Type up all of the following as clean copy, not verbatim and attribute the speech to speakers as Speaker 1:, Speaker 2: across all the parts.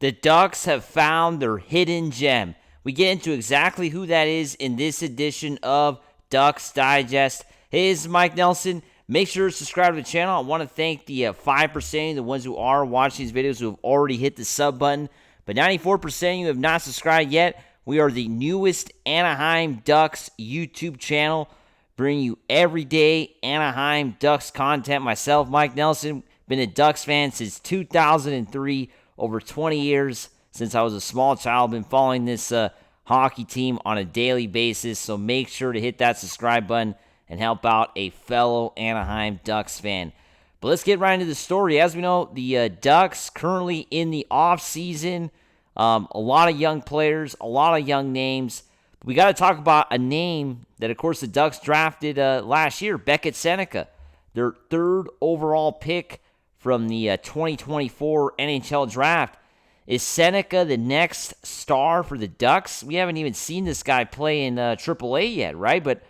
Speaker 1: The Ducks have found their hidden gem. We get into exactly who that is in this edition of Ducks Digest. Hey, this is Mike Nelson. Make sure to subscribe to the channel. I want to thank the 5%, the ones who are watching these videos who have already hit the sub button. But 94% of you have not subscribed yet. We are the newest Anaheim Ducks YouTube channel, bringing you everyday Anaheim Ducks content. Myself, Mike Nelson, been a Ducks fan since 2003, over 20 years since I was a small child. Been following this hockey team on a daily basis, so make sure to hit that subscribe button and help out a fellow Anaheim Ducks fan. But let's get right into the story. As we know, the Ducks currently in the offseason. A lot of young players, a lot of young names. We got to talk about a name that, of course, the Ducks drafted last year, Beckett Sennecke, their third overall pick from the 2024 NHL draft. Is Senica the next star for the Ducks? We haven't even seen this guy play in AAA yet, right? But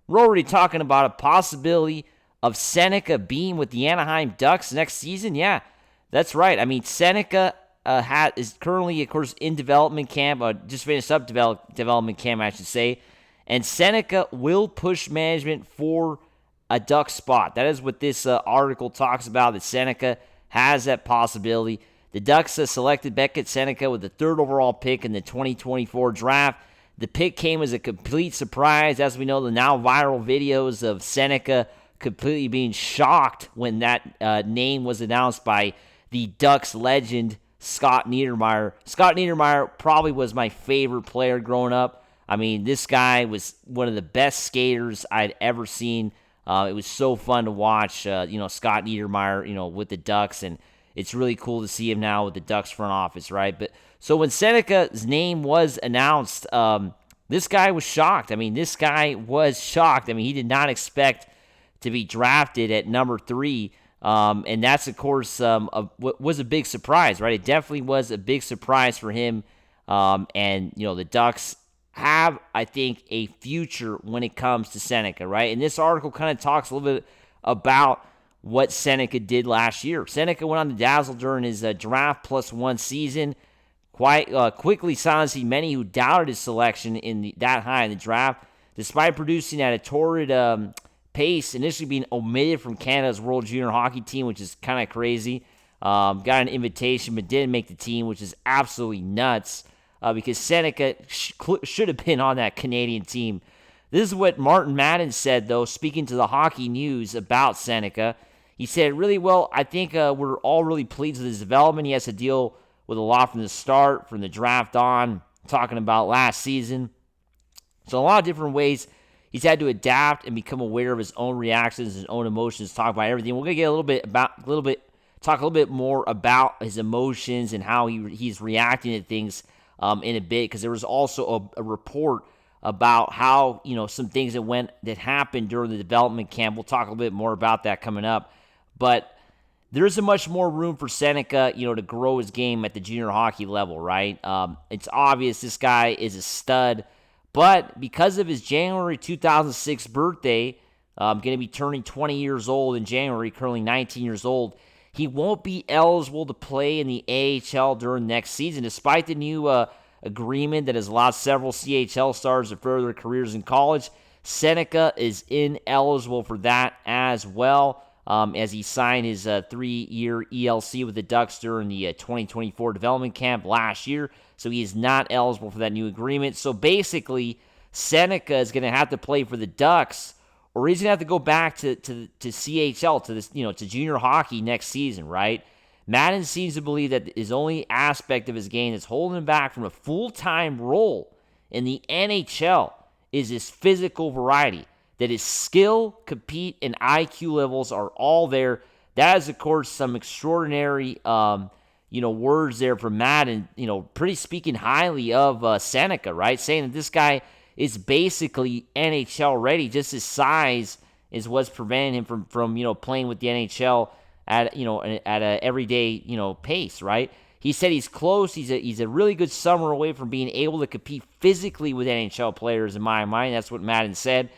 Speaker 1: we're already talking about a possibility of Senica being with the Anaheim Ducks next season. Yeah, that's right. I mean, Senica is currently, of course, in development camp. Just finished up development camp, I should say. And Senica will push management for a Duck spot. That is what this article talks about, that Senica has that possibility. The Ducks selected Becket Senica with the third overall pick in the 2024 draft. The pick came as a complete surprise. As we know, the now viral videos of Senica completely being shocked when that name was announced by the Ducks legend, Scott Niedermayer. Scott Niedermayer probably was my favorite player growing up. I mean, this guy was one of the best skaters I'd ever seen. It was so fun to watch, Scott Niedermayer, with the Ducks, and it's really cool to see him now with the Ducks front office, right? But so when Senica's name was announced, this guy was shocked. I mean, he did not expect to be drafted at number 3. And that's, of course, was a big surprise, right? It definitely was a big surprise for him. The Ducks have, I think, a future when it comes to Senica, right? And this article kind of talks a little bit about what Senica did last year. Senica went on to dazzle during his draft plus one season, quite quickly silencing many who doubted his selection that high in the draft. Despite producing at a torrid pace, initially being omitted from Canada's World Junior Hockey Team, which is kind of crazy. Got an invitation, but didn't make the team, which is absolutely nuts, because Senica should have been on that Canadian team. This is what Martin Madden said, though, speaking to the Hockey News about Senica. He said, really well, I think we're all really pleased with his development. He has to deal with a lot from the start, from the draft on, talking about last season. So a lot of different ways he's had to adapt and become aware of his own reactions, his own emotions, talk about everything. We're gonna get talk a little bit more about his emotions and how he's reacting to things in a bit, because there was also a report about how some things that happened during the development camp. We'll talk a little bit more about that coming up, but there isn't much more room for Senica, to grow his game at the junior hockey level, right? It's obvious this guy is a stud. But because of his January 2006 birthday, going to be turning 20 years old in January, currently 19 years old, he won't be eligible to play in the AHL during next season, despite the new agreement that has allowed several CHL stars to further their careers in college. Senica is ineligible for that as well, as he signed his 3-year ELC with the Ducks during the 2024 development camp last year. So he is not eligible for that new agreement. So basically, Senica is going to have to play for the Ducks, or he's going to have to go back to CHL, to this, to junior hockey next season, right? Madden seems to believe that his only aspect of his game that's holding him back from a full-time role in the NHL is his physical variety. That his skill, compete, and IQ levels are all there. That is, of course, some extraordinary words there from Madden, pretty speaking highly of Seneca, right? Saying that this guy is basically NHL ready. Just his size is what's preventing him from playing with the NHL at a everyday pace, right? He said he's close. He's a really good summer away from being able to compete physically with NHL players. In my mind, that's what Madden said.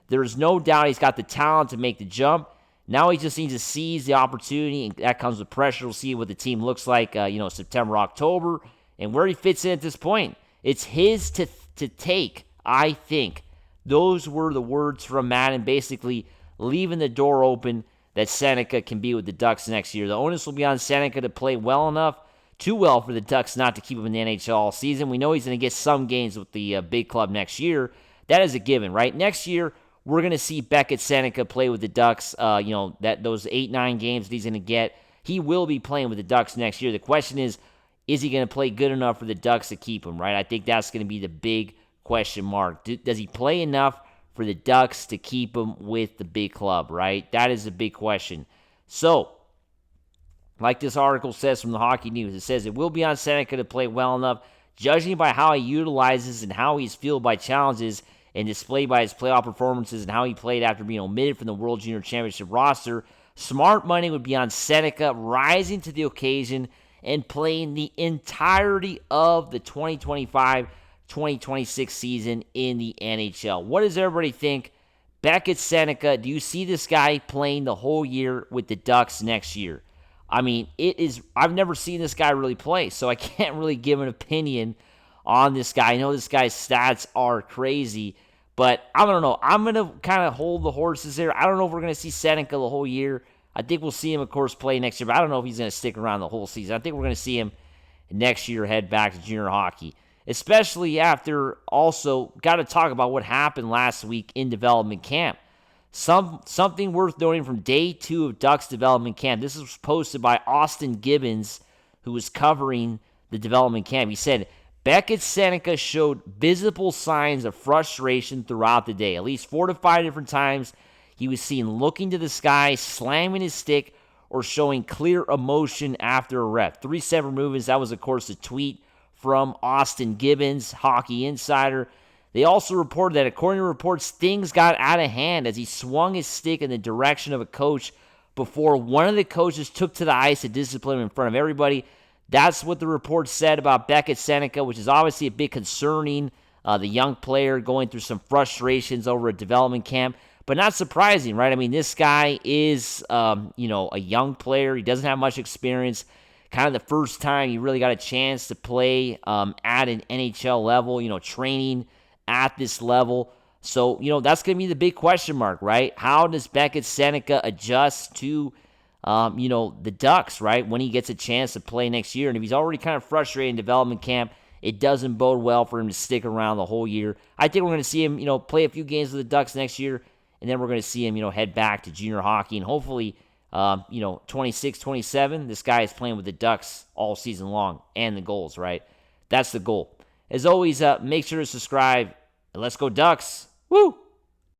Speaker 1: There's no doubt he's got the talent to make the jump. Now he just needs to seize the opportunity, and that comes with pressure. We'll see what the team looks like, September, October, and where he fits in at this point. It's his to take, I think. Those were the words from Madden, basically leaving the door open that Seneca can be with the Ducks next year. The onus will be on Seneca to play well enough, too well for the Ducks not to keep him in the NHL all season. We know he's going to get some games with the big club next year. That is a given, right? Next year, we're going to see Beckett Senica play with the Ducks. Those 8-9 games that he's going to get, he will be playing with the Ducks next year. The question is he going to play good enough for the Ducks to keep him, right? I think that's going to be the big question mark. Does he play enough for the Ducks to keep him with the big club, right? That is a big question. So, like this article says from the Hockey News, it says it will be on Seneca to play well enough, judging by how he utilizes and how he's fueled by challenges and displayed by his playoff performances and how he played after being omitted from the World Junior Championship roster. Smart money would be on Seneca rising to the occasion and playing the entirety of the 2025-2026 season in the NHL. What does everybody think? Beckett Seneca, do you see this guy playing the whole year with the Ducks next year? I mean, I've never seen this guy really play, so I can't really give an opinion on this guy. I know this guy's stats are crazy, but I don't know. I'm going to kind of hold the horses here. I don't know if we're going to see Seneca the whole year. I think we'll see him, of course, play next year, but I don't know if he's going to stick around the whole season. I think we're going to see him next year head back to junior hockey, especially after also got to talk about what happened last week in development camp. Something worth noting from day 2 of Ducks development camp. This was posted by Austin Gibbons, who was covering the development camp. He said, Beckett Seneca showed visible signs of frustration throughout the day. At least 4 to 5 different times, he was seen looking to the sky, slamming his stick, or showing clear emotion after a rep. 3 separate movements. That was, of course, a tweet from Austin Gibbons, Hockey Insider. They also reported that, according to reports, things got out of hand as he swung his stick in the direction of a coach before one of the coaches took to the ice to discipline him in front of everybody. That's what the report said about Beckett Seneca, which is obviously a bit concerning. The young player going through some frustrations over a development camp, but not surprising, right? I mean, this guy is, a young player. He doesn't have much experience. Kind of the first time he really got a chance to play at an NHL level, training at this level. So, that's going to be the big question mark, right? How does Beckett Seneca adjust to the Ducks, right, when he gets a chance to play next year? And if he's already kind of frustrated in development camp, it doesn't bode well for him to stick around the whole year. I think we're going to see him, play a few games with the Ducks next year, and then we're going to see him, head back to junior hockey. And hopefully, 26, 27, this guy is playing with the Ducks all season long and the goals, right? That's the goal. As always, make sure to subscribe, and let's go Ducks. Woo!